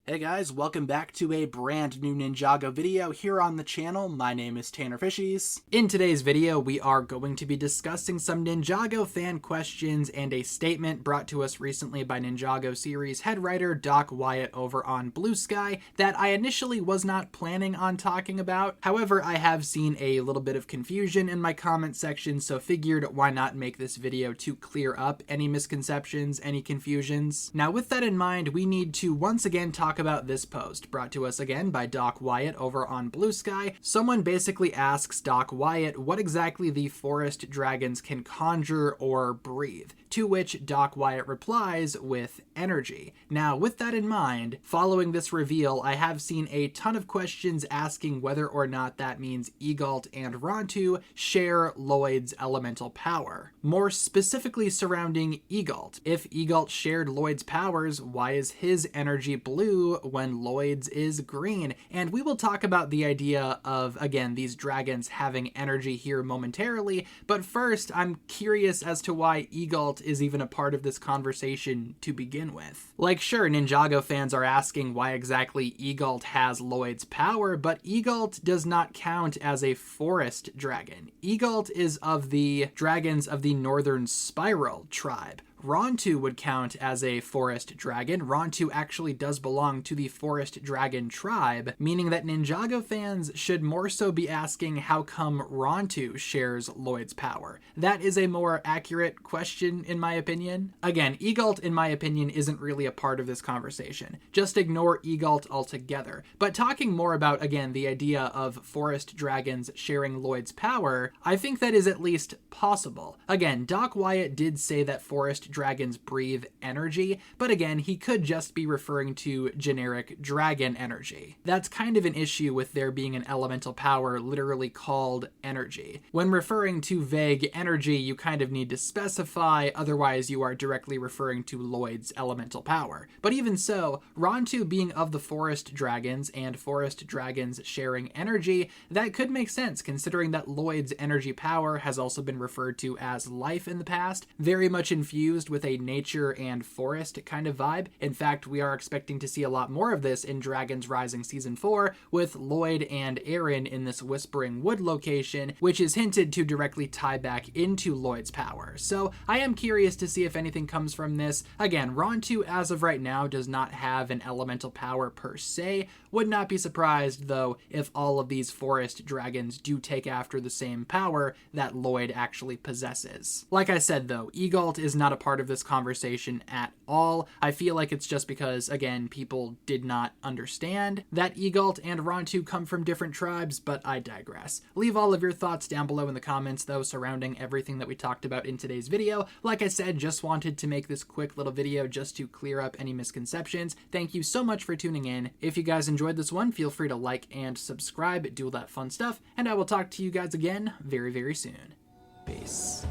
Hey guys, welcome back to a brand new Ninjago video here on the channel. My name is TannerFishies. In today's video, we are going to be discussing some Ninjago fan questions and a statement brought to us recently by Ninjago series head writer Doc Wyatt over on Blue Sky that I initially was not planning on talking about. However, I have seen a little bit of confusion in my comment section, so figured why not make this video to clear up any misconceptions, any confusions. Now with that in mind, we need to once again talk about this post brought to us again by Doc Wyatt over on Blue Sky. Someone basically asks Doc Wyatt what exactly the forest dragons can conjure or breathe, to which Doc Wyatt replies with energy. Now with that in mind, following this reveal, I have seen a ton of questions asking whether or not that means Egalt and Rontu share Lloyd's elemental power. More specifically surrounding Egalt. If Egalt shared Lloyd's powers, why is his energy blue when Lloyd's is green? And we will talk about the idea of, again, these dragons having energy here momentarily, but first I'm curious as to why Egalt is even a part of this conversation to begin with. Like, sure, Ninjago fans are asking why exactly Egalt has Lloyd's power, but Egalt does not count as a forest dragon. Egalt is of the dragons of the Northern Spiral tribe. Rontu would count as a forest dragon. Rontu actually does belong to the forest dragon tribe, meaning that Ninjago fans should more so be asking how come Rontu shares Lloyd's power. That is a more accurate question in my opinion. Again, Egalt in my opinion isn't really a part of this conversation. Just ignore Egalt altogether. But talking more about, again, the idea of forest dragons sharing Lloyd's power, I think that is at least possible. Again, Doc Wyatt did say that forest dragons breathe energy, but again, he could just be referring to generic dragon energy. That's kind of an issue with there being an elemental power literally called energy. When referring to vague energy, you kind of need to specify, otherwise you are directly referring to Lloyd's elemental power. But even so, Rontu being of the forest dragons and forest dragons sharing energy, that could make sense considering that Lloyd's energy power has also been referred to as life in the past, very much infused with a nature and forest kind of vibe. In fact, we are expecting to see a lot more of this in Dragons Rising Season 4 with Lloyd and Aaron in this Whispering Wood location, which is hinted to directly tie back into Lloyd's power. So I am curious to see if anything comes from this. Again, Rontu as of right now does not have an elemental power per se. Would not be surprised though if all of these forest dragons do take after the same power that Lloyd actually possesses. Like I said though, Egalt is not a part of this conversation at all. I feel like it's just because, again, people did not understand that Egalt and Rontu come from different tribes, but I digress. Leave all of your thoughts down below in the comments, though, surrounding everything that we talked about in today's video. Like I said, just wanted to make this quick little video just to clear up any misconceptions. Thank you so much for tuning in. If you guys enjoyed this one, feel free to like and subscribe, do all that fun stuff, and I will talk to you guys again very, very soon. Peace.